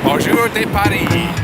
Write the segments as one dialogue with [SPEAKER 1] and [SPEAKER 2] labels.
[SPEAKER 1] Bonjour de Paris.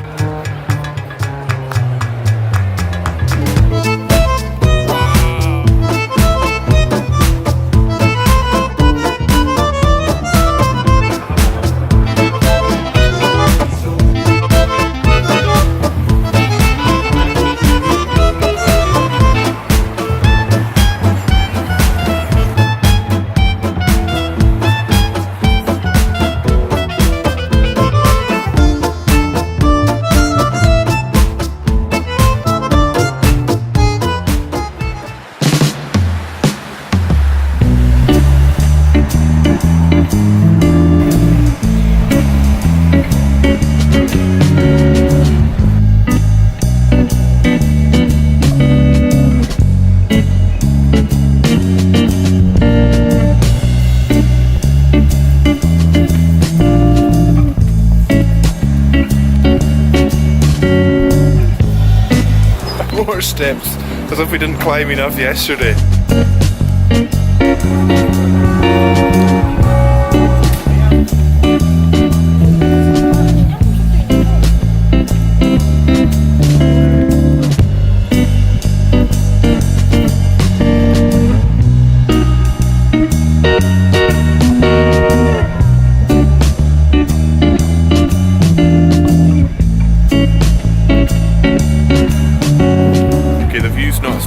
[SPEAKER 1] More steps, as if we didn't climb enough yesterday.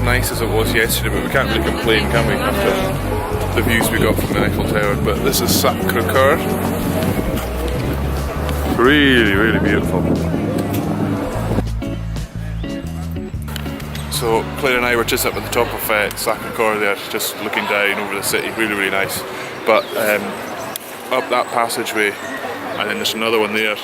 [SPEAKER 1] Nice as it was yesterday, but we can't really complain, can we, after the views we got from the Eiffel Tower. But this is Sacré-Cœur. Really, really beautiful. So Claire and I were just up at the top of Sacré-Cœur there, just looking down over the city. Really, really nice. But up that passageway, and then there's another one there.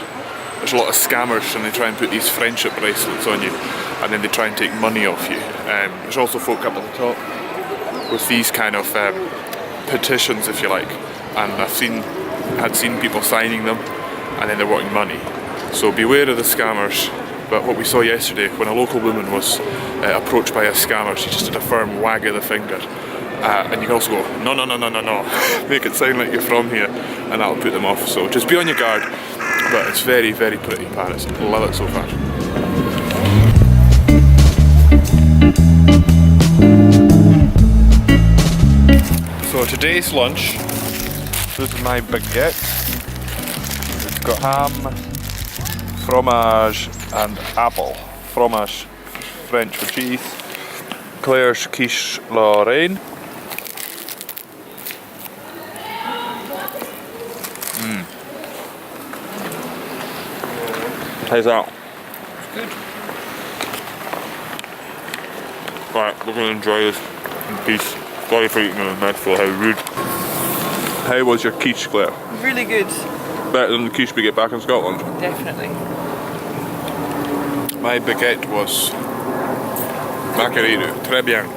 [SPEAKER 1] There's a lot of scammers, and they try and put these friendship bracelets on you, and then they try and take money off you. There's also folk up at the top with these kind of petitions, if you like, and had seen people signing them, and then they're wanting money. So beware of the scammers. But what we saw yesterday, when a local woman was approached by a scammer, she just did a firm wag of the finger. And you can also go, no, no, no, no, no, no. Make it sound like you're from here, and that'll put them off. So just be on your guard. But it's very, very pretty, Paris. Love it so far. So today's lunch, this is my baguette. It's got ham, fromage and apple. Fromage, French for cheese. Claire's quiche Lorraine. How's that?
[SPEAKER 2] Good.
[SPEAKER 1] Right, we're going to enjoy this in peace. Sorry for eating in a mouthful, how rude. How was your quiche, Claire?
[SPEAKER 2] Really good.
[SPEAKER 1] Better than the quiche we get back in Scotland?
[SPEAKER 2] Definitely.
[SPEAKER 1] My baguette was macaroni, très bien.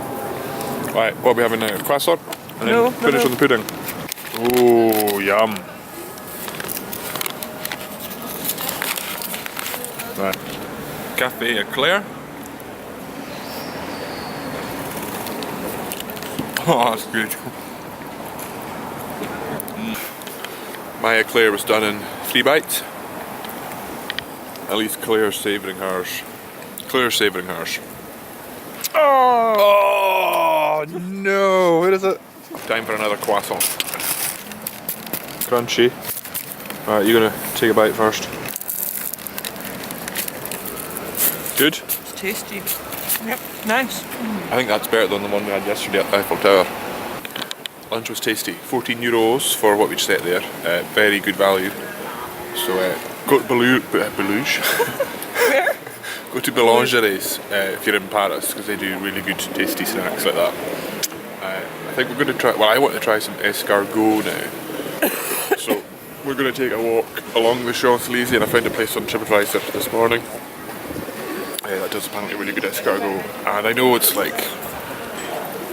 [SPEAKER 1] Right, what are we having now? Croissant? And then finish on the pudding. Oh, yum. Right. Café Eclair. Oh, that's good. My Eclair was done in 3 bites. At least Claire's savouring hers. Claire's savouring hers. Oh no! Where is it? Time for another croissant. Crunchy. Alright, you're gonna take a bite first. Good?
[SPEAKER 2] It's tasty. Yep, nice.
[SPEAKER 1] I think that's better than the one we had yesterday at the Eiffel Tower. Lunch was tasty. €14 for what we just ate there. Very good value. So go to Beluge. Go to Boulangeries if you're in Paris, because they do really good tasty snacks like that. I think we're going to try, well, I want to try some escargot now. So we're going to take a walk along the Champs-Élysées, and I found a place on TripAdvisor this morning. That does apparently really good escargot, and I know it's like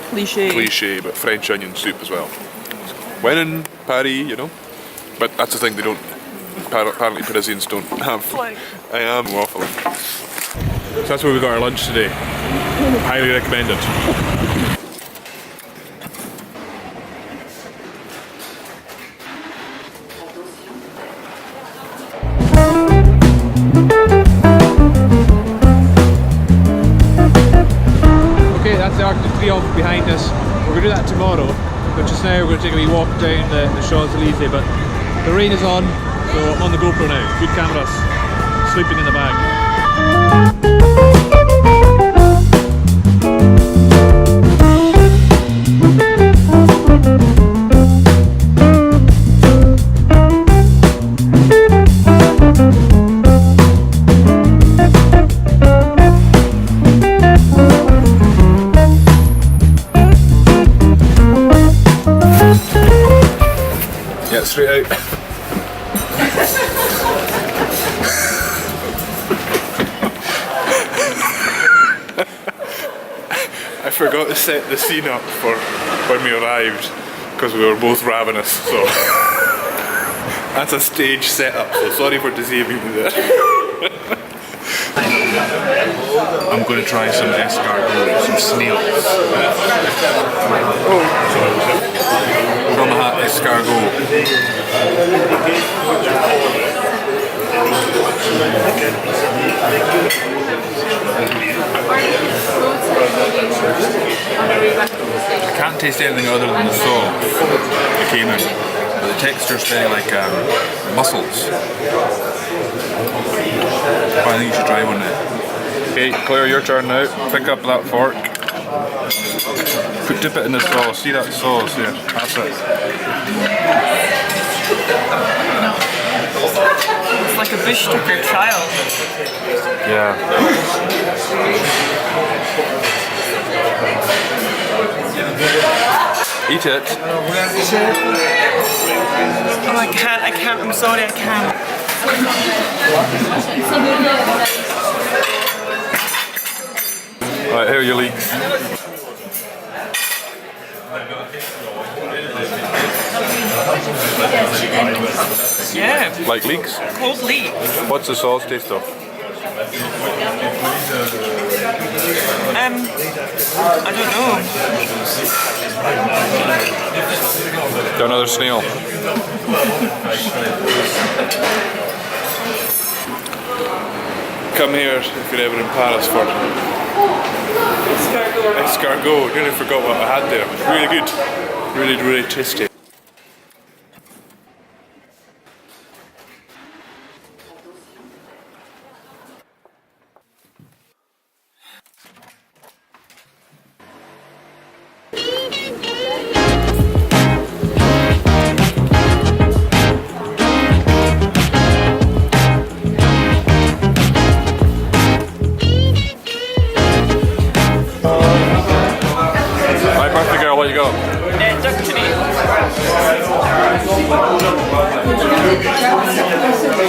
[SPEAKER 1] cliche, but French onion soup as well. When in Paris, you know. But that's the thing, they don't, apparently Parisians don't have. I am waffling. So that's where we got our lunch today. Highly recommended.
[SPEAKER 3] behind us. We're going to do that tomorrow, but just now we're going to take a wee walk down the Champs-Elysees. But the rain is on, so I'm on the GoPro now. Good cameras. Sleeping in the bag.
[SPEAKER 1] Yeah, straight out. I forgot to set the scene up for when we arrived because we were both ravenous, so that's a stage setup, so sorry for deceiving you there. I'm going to try some escargot, some snails. From a hat escargot. I can't taste anything other than the sauce that came in, but the texture's very like mussels. I think you should try one now. Okay, Claire, your turn now. Pick up that fork. Dip it in the sauce. See that sauce? Yeah, that's it.
[SPEAKER 2] It's like a bush tucker child.
[SPEAKER 1] Yeah. Eat it.
[SPEAKER 2] Oh, I can't, I'm sorry, I can't.
[SPEAKER 1] Right, here are your leeks.
[SPEAKER 2] Yeah,
[SPEAKER 1] Like leeks?
[SPEAKER 2] cold leek.
[SPEAKER 1] What's the sauce taste of?
[SPEAKER 2] I don't know.
[SPEAKER 1] Got another snail. Come here if you're ever in Paris for escargot. Nearly forgot what I had there. Really good. Really, really tasty. Right, birthday girl, what you got?
[SPEAKER 2] Duck today.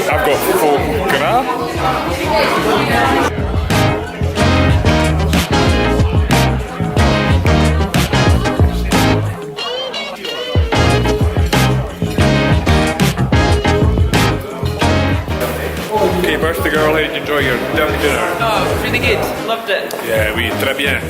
[SPEAKER 1] I've got faux gras. Okay, birthday girl, how did you enjoy your duck dinner?
[SPEAKER 2] Oh, really good. Loved it.
[SPEAKER 1] Yeah, oui, très bien.